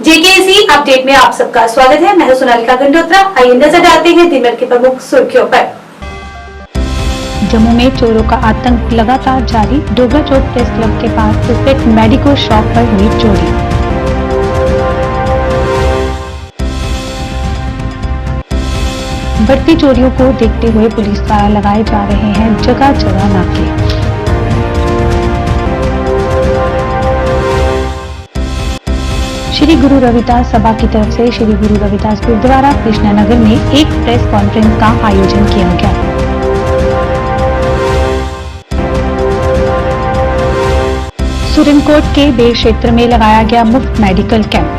JKC update में आप सबका स्वागत है। मैं हूं सोनालिका गंडोत्रा। आइए नजर डालते हैं दिन भर की प्रमुख सुर्खियों पर। जम्मू में चोरों का आतंक लगातार जारी। डोगरा चौक प्रेस क्लब के पास स्थित मेडिको शॉप पर हुई चोरी। बढ़ती चोरियों को देखते हुए पुलिस द्वारा लगाए जा रहे हैं जगह जगह नाके। श्री गुरु रविदास सभा की तरफ से श्री गुरु रविदास गुरुद्वारा कृष्णानगर में एक प्रेस कॉन्फ्रेंस का आयोजन किया गया। सुरनकोट के बेर क्षेत्र में लगाया गया मुफ्त मेडिकल कैंप।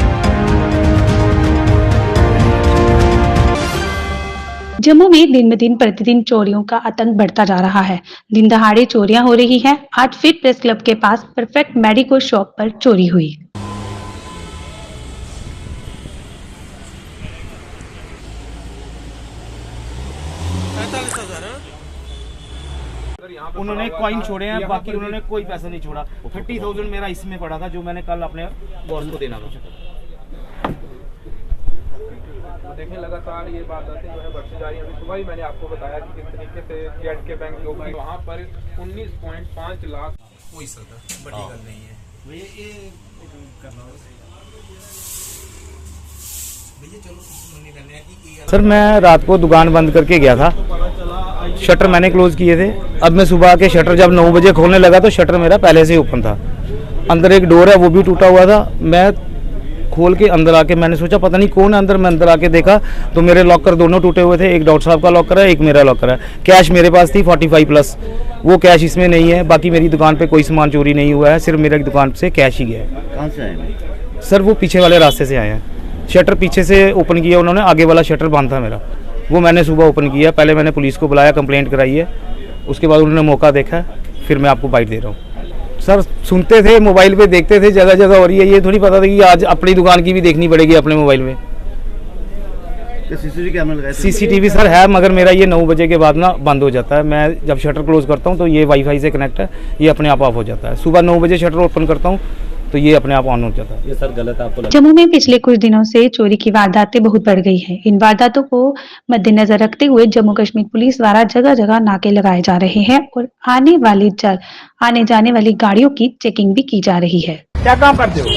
जम्मू में दिन ब दिन प्रतिदिन चोरियों का आतंक बढ़ता जा रहा है। दिन दहाड़े चोरियां हो रही हैं। आज फिर प्रेस क्लब के पास परफेक्ट मेडिको शॉप पर चोरी हुई। उन्होंने कॉइन छोड़े हैं, बाकी उन्होंने कोई पैसा नहीं छोड़ा। 30,000 मेरा इसमें पड़ा था जो मैंने कल अपने बॉस को देना था। देखिए लगातार ये बात आती जो है बढ़ती जा रही है। अभी सुबह ही मैंने आपको बताया कि किस तरीके से जेड के बैंक जो है वहाँ पर 19.5 लाख कोई सर बड़ी गल नहीं है भैया। ये करना भैया चलो मनी करने हैं कि सर मैं रात को दुकान बंद करके गया था, शटर मैंने क्लोज किए थे। अब मैं सुबह के शटर जब 9 बजे खोलने लगा तो शटर मेरा पहले से ही ओपन था। अंदर एक डोर है वो भी टूटा हुआ था। मैं खोल के अंदर आके मैंने सोचा पता नहीं कौन है अंदर। मैं अंदर आके देखा तो मेरे लॉकर दोनों टूटे हुए थे। एक डॉक्टर साहब का लॉकर है, एक मेरा लॉकर है। कैश मेरे पास थी 45+, वो कैश इसमें नहीं है। बाकी मेरी दुकान पे कोई सामान चोरी नहीं हुआ है, सिर्फ मेरी दुकान से कैश ही गया है। कहाँ से आए? सर वो पीछे वाले रास्ते से आए हैं। शटर पीछे से ओपन किया उन्होंने, आगे वाला शटर बंद था मेरा, वो मैंने सुबह ओपन किया। पहले मैंने पुलिस को बुलाया, कंप्लेंट कराई है। उसके बाद उन्होंने मौका देखा, फिर मैं आपको बाइट दे रहा हूँ। सर सुनते थे, मोबाइल पे देखते थे, जगह जगह हो रही है। ये थोड़ी पता था कि आज अपनी दुकान की भी देखनी पड़ेगी अपने मोबाइल में। सीसीटीवी कैमरा लगाया? सीसीटीवी सर है, मगर मेरा ये 9 बजे के बाद ना बंद हो जाता है। मैं जब शटर क्लोज करता हूँ तो ये वाईफाई से कनेक्ट है, ये अपने आप ऑफ हो जाता है। सुबह 9 बजे शटर ओपन करता हूँ तो ये अपने आप ऑन हो जाता है। ये सर गलत आपको लगता है? जम्मू में पिछले कुछ दिनों से चोरी की वारदातें बहुत बढ़ गई हैं। इन वारदातों को मद्देनजर रखते हुए जम्मू कश्मीर पुलिस द्वारा जगह जगह नाके लगाए जा रहे हैं और आने जाने वाली गाड़ियों की चेकिंग भी की जा रही है। क्या काम करते हो?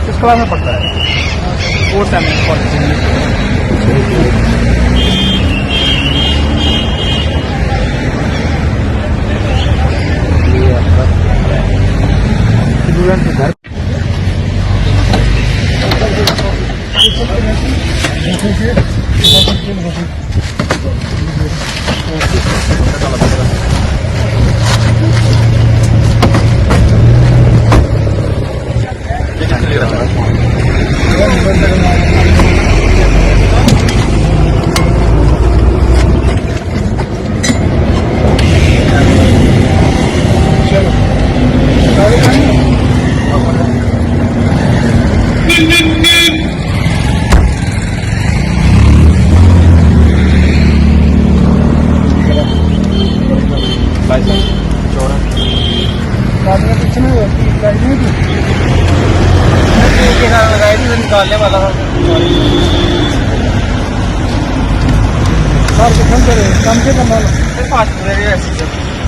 किस क्लास में पढ़ता है? 4th घर निकालने वाला था। कम से कम 5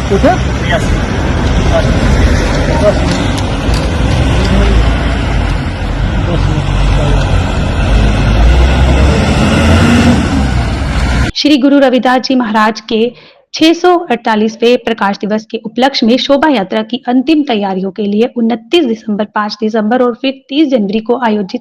कुछ श्री गुरु रविदास जी महाराज के 648वें प्रकाश दिवस के उपलक्ष्य में शोभा यात्रा की अंतिम तैयारियों के लिए 29 दिसंबर, 5 दिसंबर और फिर 30 जनवरी को आयोजित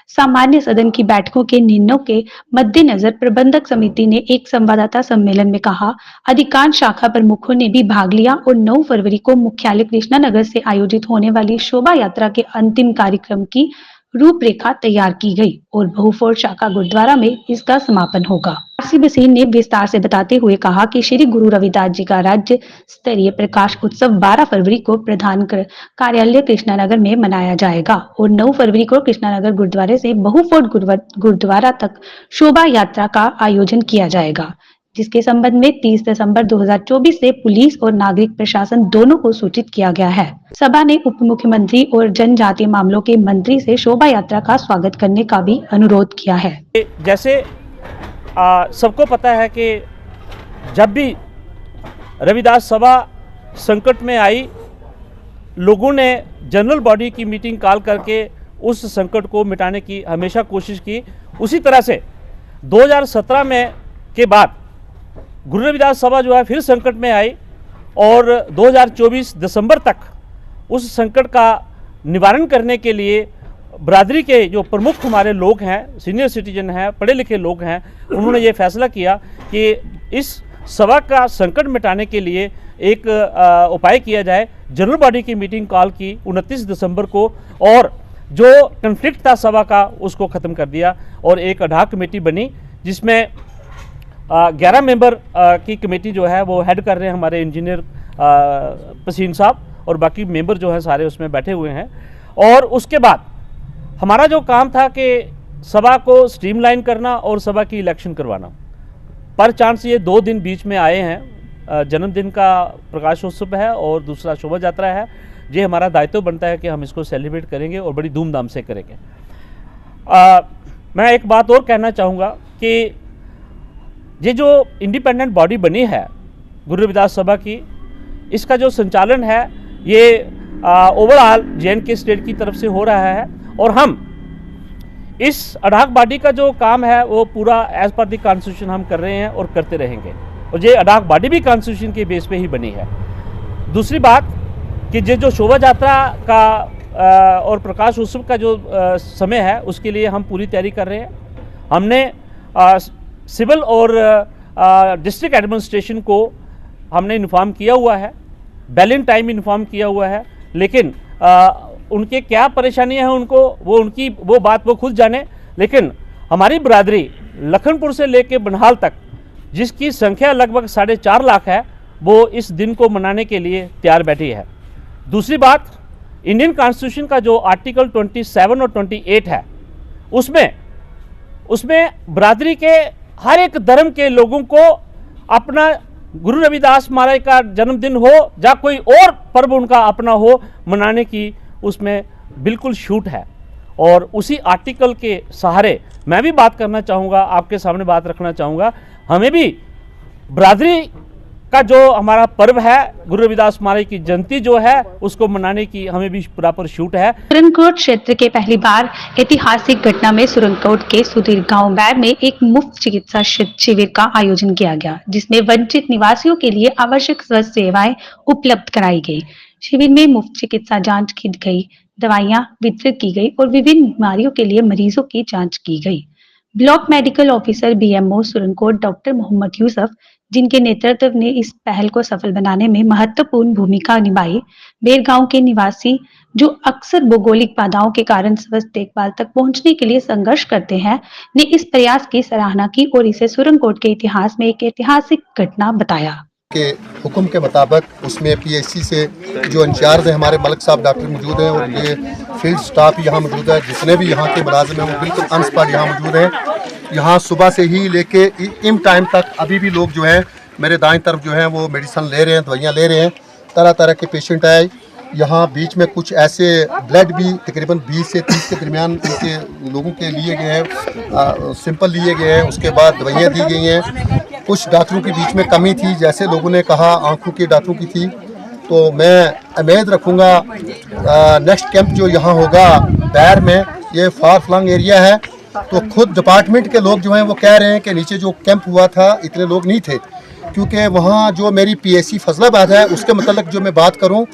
सामान्य सदन की बैठकों के निर्णयों के मद्देनजर प्रबंधक समिति ने एक संवाददाता सम्मेलन में कहा, अधिकांश शाखा प्रमुखों ने भी भाग लिया और 9 फरवरी को मुख्यालय कृष्णानगर से आयोजित होने वाली शोभा यात्रा के अंतिम कार्यक्रम की रूपरेखा तैयार की गई और बहुफोर्ड शाखा गुरुद्वारा में इसका समापन होगा। आरसी बसीन ने विस्तार से बताते हुए कहा कि श्री गुरु रविदास जी का राज्य स्तरीय प्रकाश उत्सव 12 फरवरी को प्रधान कार्यालय कृष्णानगर में मनाया जाएगा और 9 फरवरी को कृष्णानगर गुरुद्वारे से बहुफोर्ड गुरुद्वारा तक शोभा यात्रा का आयोजन किया जाएगा। जिसके संबंध में 30 दिसंबर 2024 से पुलिस और नागरिक प्रशासन दोनों को सूचित किया गया है। सभा ने उप मुख्यमंत्री और जनजातीय मामलों के मंत्री से शोभा यात्रा का स्वागत करने का भी अनुरोध किया है। जैसे सबको पता है कि जब भी रविदास सभा संकट में आई, लोगों ने जनरल बॉडी की मीटिंग कॉल करके उस संकट को मिटाने की हमेशा कोशिश की। उसी तरह से 2017 में के बाद गुरु रविदास सभा जो है फिर संकट में आई और 2024 दिसंबर तक उस संकट का निवारण करने के लिए बरादरी के जो प्रमुख हमारे लोग हैं, सीनियर सिटीजन हैं, पढ़े लिखे लोग हैं, उन्होंने ये फैसला किया कि इस सभा का संकट मिटाने के लिए एक उपाय किया जाए। जनरल बॉडी की मीटिंग कॉल की 29 दिसंबर को और जो कन्फ्लिक्ट था सभा का उसको ख़त्म कर दिया और एक अडॉक कमेटी बनी जिसमें 11 मेंबर की कमेटी जो है वो हेड कर रहे हैं हमारे इंजीनियर पसीन साहब और बाकी मेंबर जो हैं सारे उसमें बैठे हुए हैं। और उसके बाद हमारा जो काम था कि सभा को स्ट्रीमलाइन करना और सभा की इलेक्शन करवाना। पर चांस ये 2 दिन बीच में आए हैं, जन्मदिन का प्रकाशोत्सव है और दूसरा शोभा यात्रा है। ये हमारा दायित्व बनता है कि हम इसको सेलिब्रेट करेंगे और बड़ी धूमधाम से करेंगे। मैं एक बात और कहना चाहूँगा कि ये जो इंडिपेंडेंट बॉडी बनी है गुरु रविदास सभा की, इसका जो संचालन है ये ओवरऑल जे.एंड.के स्टेट की तरफ से हो रहा है और हम इस अडॉक बॉडी का जो काम है वो पूरा एज पर द कॉन्स्टिट्यूशन हम कर रहे हैं और करते रहेंगे और ये अडॉक बॉडी भी कॉन्स्टिट्यूशन के बेस पे ही बनी है। दूसरी बात कि ये जो शोभा यात्रा का और प्रकाश उत्सव का जो समय है उसके लिए हम पूरी तैयारी कर रहे हैं। हमने सिविल और डिस्ट्रिक्ट एडमिनिस्ट्रेशन को हमने इन्फॉर्म किया हुआ है, बैलेंस टाइम इन्फॉर्म किया हुआ है, लेकिन उनके क्या परेशानियां हैं उनकी वो बात वो खुद जाने। लेकिन हमारी बरादरी लखनपुर से लेकर बनहाल तक जिसकी संख्या लगभग 4.5 लाख है वो इस दिन को मनाने के लिए तैयार बैठी है। दूसरी बात, इंडियन कॉन्स्टिट्यूशन का जो आर्टिकल 27 और 28 है उसमें बरादरी के हर एक धर्म के लोगों को अपना गुरु रविदास महाराज का जन्मदिन हो या कोई और पर्व उनका अपना हो मनाने की उसमें बिल्कुल छूट है। और उसी आर्टिकल के सहारे मैं भी बात करना चाहूँगा, आपके सामने बात रखना चाहूँगा, हमें भी बरादरी का जो हमारा पर्व है गुरु रविदास महाराज की जयंती जो है उसको मनाने की हमें भी प्रॉपर छूट है। सुरनकोट क्षेत्र के पहली बार ऐतिहासिक घटना में सुरनकोट के सुधीर गांव बैर में एक मुफ्त चिकित्सा शिविर का आयोजन किया गया, जिसमें वंचित निवासियों के लिए आवश्यक स्वास्थ्य सेवाएं उपलब्ध कराई गई। शिविर में मुफ्त चिकित्सा जांच की गई, दवाइयां वितरित की गई और विभिन्न बीमारियों के लिए मरीजों की जांच की गई। Block medical officer BMO Surankote doctor Mohammad Yusuf, जिनके नेतृत्व ने इस पहल को सफल बनाने में महत्वपूर्ण भूमिका निभाई, बेर गांव के निवासी जो अक्सर भौगोलिक बाधाओं के कारण स्वास्थ्य देखभाल तक पहुंचने के लिए संघर्ष करते हैं, ने इस प्रयास की सराहना की और इसे सुरनकोट के इतिहास में एक ऐतिहासिक घटना बताया। के हुक्म के मुताबिक उसमें PHC से जो इंचार्ज है हमारे मलिक साहब डॉक्टर मौजूद हैं और ये फील्ड स्टाफ यहाँ मौजूद है, जितने भी यहाँ के मुलाजिम हैं वो बिल्कुल ऑन स्पॉट यहाँ मौजूद हैं। यहाँ सुबह से ही लेके इन टाइम तक अभी भी लोग जो हैं मेरे दाएं तरफ जो हैं वो मेडिसिन ले रहे हैं, दवाइयाँ ले रहे हैं। तरह तरह के पेशेंट आए यहाँ। बीच में कुछ ऐसे ब्लड भी तकरीबन 20 से 30 के दरमियान इनके लोगों के लिए गए हैं, सिंपल लिए गए हैं। उसके बाद दवाइयाँ दी गई हैं। कुछ डॉक्टरों की बीच में कमी थी, जैसे लोगों ने कहा आंखों के डॉक्टरों की थी। तो मैं उम्मीद रखूँगा नेक्स्ट कैंप जो यहाँ होगा बैर में, ये फार फ्लंग एरिया है, तो खुद डिपार्टमेंट के लोग जो हैं वो कह रहे हैं कि नीचे जो कैंप हुआ था इतने लोग नहीं थे, क्योंकि वहाँ जो मेरी PHC फजलाबाद है उसके मतलब जो मैं बात करूँ,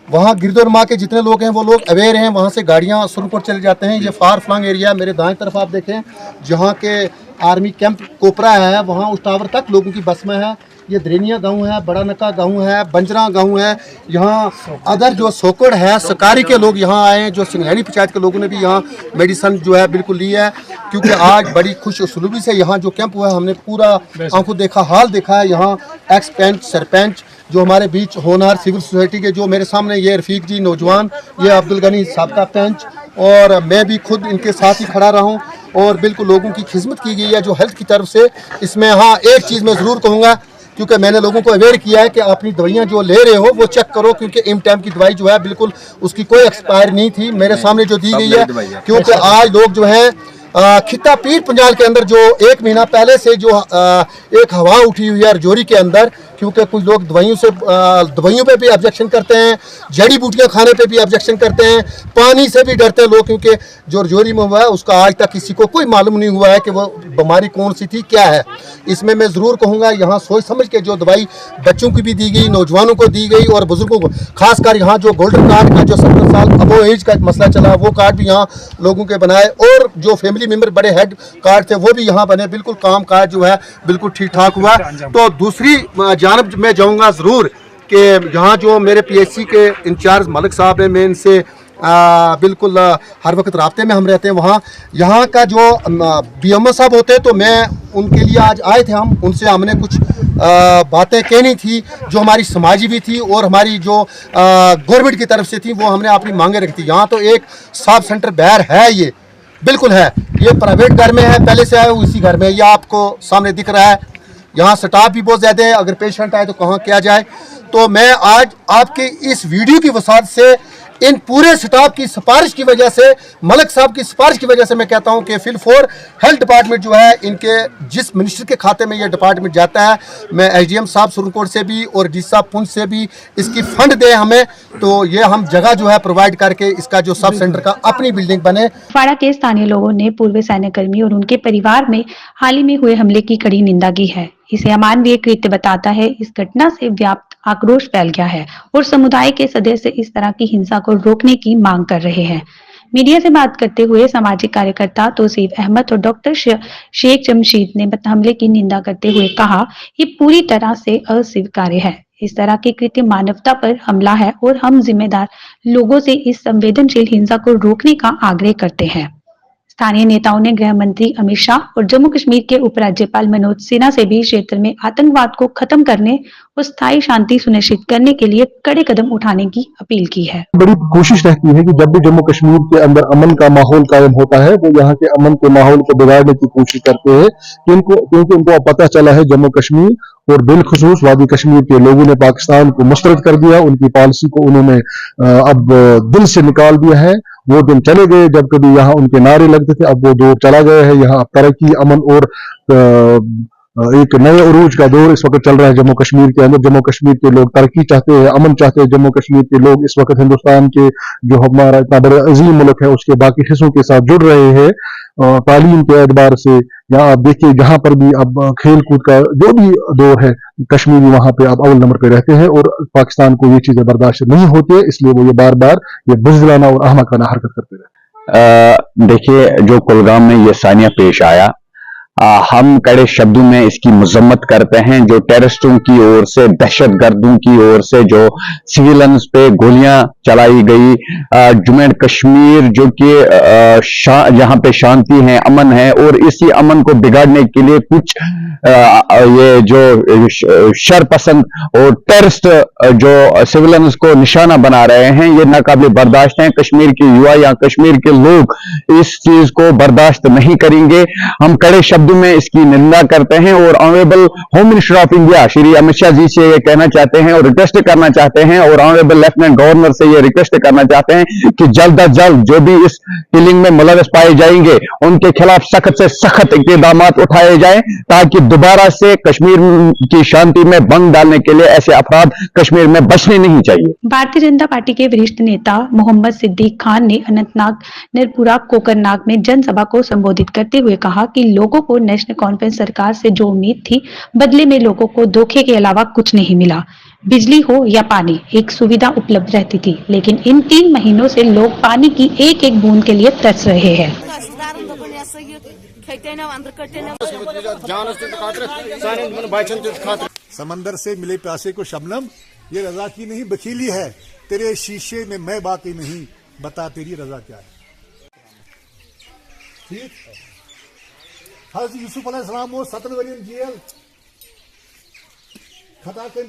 वहाँ गिरदोरमा के जितने लोग हैं वो लोग अवेयर हैं। वहाँ से गाड़ियाँ सुरनकोट चले जाते हैं। ये फार फ्लंग एरिया मेरे दाएं तरफ आप देखें, जहाँ के आर्मी कैंप कोपरा है वहाँ उस टावर तक लोगों की बस में है। ये द्रेनिया गांव है, बड़ा नक्का गांव है, बंजरा गांव है। यहाँ अदर जो सोकड़ है सकारी के लोग यहाँ आए हैं, जो सिंघानी पंचायत के लोगों ने भी यहाँ मेडिसिन जो है बिल्कुल ली है, क्योंकि आज बड़ी खुश उसलूबी से यहाँ जो कैंप हुआ है हमने पूरा आंखों देखा, हाल देखा है। यहाँ एक्स पेंच सरपंच जो हमारे बीच होनहार सिविल सोसाइटी के जो मेरे सामने ये रफीक जी नौजवान, ये अब्दुल गनी साबका पंच, और मैं भी खुद इनके साथ ही खड़ा रहा हूँ। और बिल्कुल लोगों की खिदमत की गई है जो हेल्थ की तरफ से। इसमें हाँ एक चीज़ मैं ज़रूर कहूँगा, क्योंकि मैंने लोगों को अवेयर किया है कि अपनी दवाइयाँ जो ले रहे हो वो चेक करो, क्योंकि एम टाइम की दवाई जो है बिल्कुल उसकी कोई एक्सपायर नहीं थी मेरे सामने जो दी गई है। क्योंकि आज लोग जो है खिता पीर पंजाल के अंदर जो 1 महीना पहले से जो एक हवा उठी हुई है रजौरी के अंदर, क्योंकि कुछ लोग दवाइयों पे भी ऑब्जेक्शन करते हैं, जड़ी बूटियां खाने पे भी ऑब्जेक्शन करते हैं, पानी से भी डरते हैं लोग, क्योंकि जो रजौरी में हुआ है उसका आज तक किसी को कोई मालूम नहीं हुआ है कि वो बीमारी कौन सी थी, क्या है। इसमें मैं ज़रूर कहूँगा यहाँ सोच समझ के जो दवाई बच्चों की भी दी गई, नौजवानों को दी गई और बुजुर्गों को, खासकर यहाँ जो गोल्डन कार्ड का जो 70 साल अबो एज का एक मसला चला, वो कार्ड भी यहाँ लोगों के बनाए, और जो फैमिली मेम्बर बड़े हेड कार्ड थे वो भी यहाँ बने। बिल्कुल काम काज जो है बिल्कुल ठीक ठाक हुआ। तो दूसरी जानब मैं जाऊँगा ज़रूर कि यहाँ जो मेरे PHC के इंचार्ज मलिक साहब हैं, मैं इनसे बिल्कुल हर वक्त राब्ते में हम रहते हैं। वहाँ यहाँ का जो BMO साहब होते हैं, तो मैं उनके लिए आज आए थे, हम उनसे हमने कुछ बातें कहनी थी जो हमारी समाजी भी थी और हमारी जो गवर्नमेंट की तरफ से थी, वो हमने अपनी मांगे रखी थी। यहाँ तो एक सब सेंटर बैर है, ये बिल्कुल है, ये प्राइवेट घर में है, पहले से है इसी घर में, ये आपको सामने दिख रहा है। यहाँ स्टाफ भी बहुत ज़्यादा है, अगर पेशेंट आए तो कहाँ किया जाए। तो मैं आज आपके इस वीडियो की वसात से इन पूरे स्टाफ की सिफारिश की वजह से, मलिक साहब की सिफारिश की वजह से मैं कहता हूं कि फिल 4 हेल्थ डिपार्टमेंट जो है, इनके जिस मिनिस्टर के खाते में ये डिपार्टमेंट जाता है, मैं SDM साहब सुरनकोट से भी और DC साहब पुंछ से भी इसकी फंड दें हमें, तो ये हम जगह जो है प्रोवाइड करके इसका जो सब सेंटर का अपनी बिल्डिंग बने। कुपवाड़ा के स्थानीय लोगों ने पूर्व सैन्यकर्मी और उनके परिवार में हाल ही में हुए हमले की कड़ी निंदा की है। इसे अमानवीय कृत्य बताता है। इस घटना से व्याप्त आक्रोश फैल गया है और समुदाय के सदस्य इस तरह की हिंसा को रोकने की मांग कर रहे हैं। मीडिया से बात करते हुए सामाजिक कार्यकर्ता तौसीफ अहमद और डॉक्टर शेख जमशीद ने हमले की निंदा करते हुए कहा, ये पूरी तरह से अस्वीकार्य है। इस तरह के कृत्य मानवता पर हमला है और हम जिम्मेदार लोगों से इस संवेदनशील हिंसा को रोकने का आग्रह करते हैं। स्थानीय नेताओं ने गृह मंत्री अमित शाह और जम्मू कश्मीर के उपराज्यपाल मनोज सिन्हा से भी क्षेत्र में आतंकवाद को खत्म करने और स्थायी शांति सुनिश्चित करने के लिए कड़े कदम उठाने की अपील की है। बड़ी कोशिश रहती है कि जब भी जम्मू कश्मीर के अंदर अमन का माहौल कायम होता है, वो यहाँ के अमन के माहौल को बिगाड़ने की कोशिश करते हैं, क्योंकि उनको पता चला है जम्मू कश्मीर और बिलखुसूस वादी कश्मीर के लोगों ने पाकिस्तान को मुस्तरद कर दिया, उनकी पॉलिसी को उन्होंने अब दिल से निकाल दिया है। वो दिन चले गए जब कभी यहाँ उनके नारे लगते थे, अब वो दौर चला गया है। यहाँ तरक्की, अमन और एक नए उरूज का दौर इस वक्त चल रहा है जम्मू कश्मीर के अंदर। जम्मू कश्मीर के लोग तरक्की चाहते हैं, अमन चाहते हैं। जम्मू कश्मीर के लोग इस वक्त हिंदुस्तान के जो हमारा इतना बड़ा अजीम मुल्क है उसके बाकी हिस्सों के साथ जुड़ रहे हैं तालीम के एतबार से। यहाँ आप देखिए जहां पर भी अब खेल कूद का जो भी दौर है, कश्मीरी वहां पे अब अव्वल नंबर पे रहते हैं और पाकिस्तान को ये चीजें बर्दाश्त नहीं होती है, इसलिए वो ये बार बार ये बुज़दिलाना और अहमकाना हरकत करते रहते हैं। देखिए, जो कुलगाम में ये सानिया पेश आया, हम कड़े शब्दों में इसकी मजम्मत करते हैं। जो टेररिस्टों की ओर से, दहशतगर्दों की ओर से जो सिविलियंस पे गोलियां चलाई गई, जम्मू एंड कश्मीर जो कि जहां पे शांति है, अमन है, और इसी अमन को बिगाड़ने के लिए कुछ ये जो शरपसंद और टेररिस्ट जो सिविलियंस को निशाना बना रहे हैं, ये नाकाबिल बर्दाश्त है। कश्मीर की युवा या कश्मीर के लोग इस चीज को बर्दाश्त नहीं करेंगे। हम कड़े शब्दों में इसकी निंदा करते हैं और honourable home minister of India Shri Amit Shah ji से ये कहना चाहते हैं और रिक्वेस्ट करना चाहते हैं और ऑनरेबल लेफ्टिनेंट गवर्नर से ये रिक्वेस्ट करना चाहते हैं कि जल्द अज जल्द जो भी इस किलिंग में मुलविस पाए जाएंगे उनके खिलाफ सख्त से सख्त इक़दाम उठाए जाएं, ताकि दोबारा से कश्मीर की शांति में भंग डालने के लिए ऐसे अफराद कश्मीर में बचने नहीं चाहिए। भारतीय जनता पार्टी के वरिष्ठ नेता मोहम्मद सिद्दीक खान ने अनंतनाग, निरपुरा, कोकरनाग में जनसभा को संबोधित करते हुए कहा कि लोगों को नेशनल कॉन्फ्रेंस सरकार से जो उम्मीद थी, बदले में लोगों को धोखे के अलावा कुछ नहीं मिला। बिजली हो या पानी, एक सुविधा उपलब्ध रहती थी, लेकिन इन 3 महीनों से लोग पानी की एक एक बूंद के लिए तरस रहे हैं। समंदर से मिले प्यासे को शबनम, ये रजा की नहीं बखीली है। तेरे शीशे में मैं बाकी नहीं, बता तेरी रजा क्या है। ठीक, हज़रत यूसुफ अलैहिस्सलाम वो 7 वरियन जेल खता कर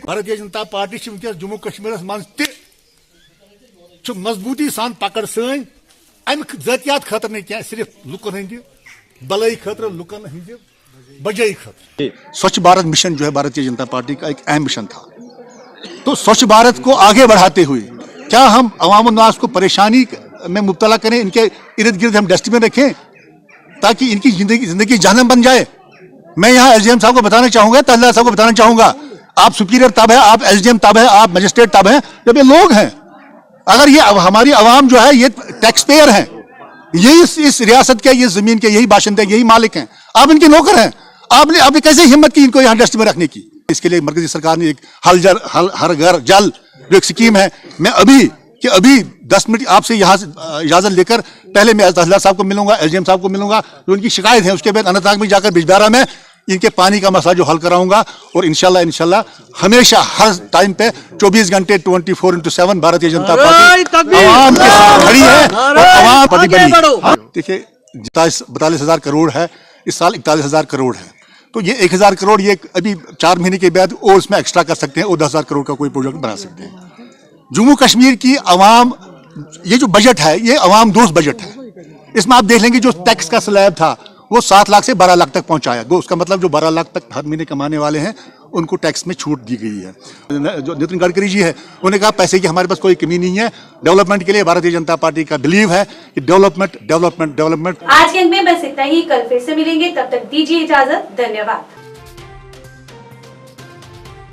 भारतीय जनता पार्टी वनकस जम्मू कश्मीर मज मजबूती सान पकड़ सन अम जतियात खतर नहीं क्या सिर्फ लुकन हंद भलाई खतर लुकन हंद बजाई खतर। स्वच्छ भारत मिशन जो है भारतीय जनता पार्टी का एक अहम मिशन था। तो स्वच्छ भारत को आगे बढ़ाते हुए क्या हम अवाम उन्नास को परेशानी में मुब्तला करें, इनके इर्द गिर्द हम डस्टबिन रखें ताकि इनकी जिंदगी जहन्नम बन जाए। मैं यहाँ एसडीएम साहब को बताना चाहूंगा, तहसीलदार साहब को बताना चाहूंगा, आप सुपीरियर तब है, आप एसडीएम तब है, आप मजिस्ट्रेट तब है जब ये लोग हैं। अगर ये हमारी आवाम जो है ये टैक्स पेयर हैं, ये इस रियासत के, ये जमीन के यही बाशिंदे, यही मालिक हैं, आप इनके नौकर हैं। आपने कैसे हिम्मत की इनको यहाँ डस्टबिन रखने की? इसके लिए मरकजी सरकार ने एक हर घर जल जो एक स्कीम है, मैं अभी 10 मिनट आपसे यहाँ से इजाजत लेकर पहले मैं तहसीलदार साहब को मिलूंगा, एसडीएम साहब को मिलूंगा, जो उनकी शिकायत है उसके बाद अनंतनाग में जाकर बिजबारा में इनके पानी का मसला जो हल कराऊंगा। और इंशाल्लाह हमेशा हर टाइम पे 24 घंटे 24/7 भारतीय जनता पार्टी आवाम के साथ खड़ी है और आवाम पार्टी बनी। देखिए 42,000 करोड़ है, इस साल 41,000 करोड़ है, तो ये 1,000 करोड़ ये अभी 4 महीने के बाद और इसमें एक्स्ट्रा कर सकते हैं और 10,000 करोड़ का कोई प्रोजेक्ट बना सकते हैं। जम्मू कश्मीर की आवाम, ये जो बजट है ये आवाम दोस्त बजट है। इसमें आप देख लेंगे जो टैक्स का स्लैब था वो 7 लाख से 12 लाख तक पहुंचाया। उसका मतलब जो 12 लाख तक हर महीने कमाने वाले हैं उनको टैक्स में छूट दी गई है। जो नितिन गडकरी जी है उन्होंने कहा पैसे की हमारे पास कोई कमी नहीं है, डेवलपमेंट के लिए भारतीय जनता पार्टी का बिलीव है कि डेवलपमेंट। आज के अंक में बस इतना ही, कल फिर से मिलेंगे, तब तक दीजिए इजाजत, धन्यवाद।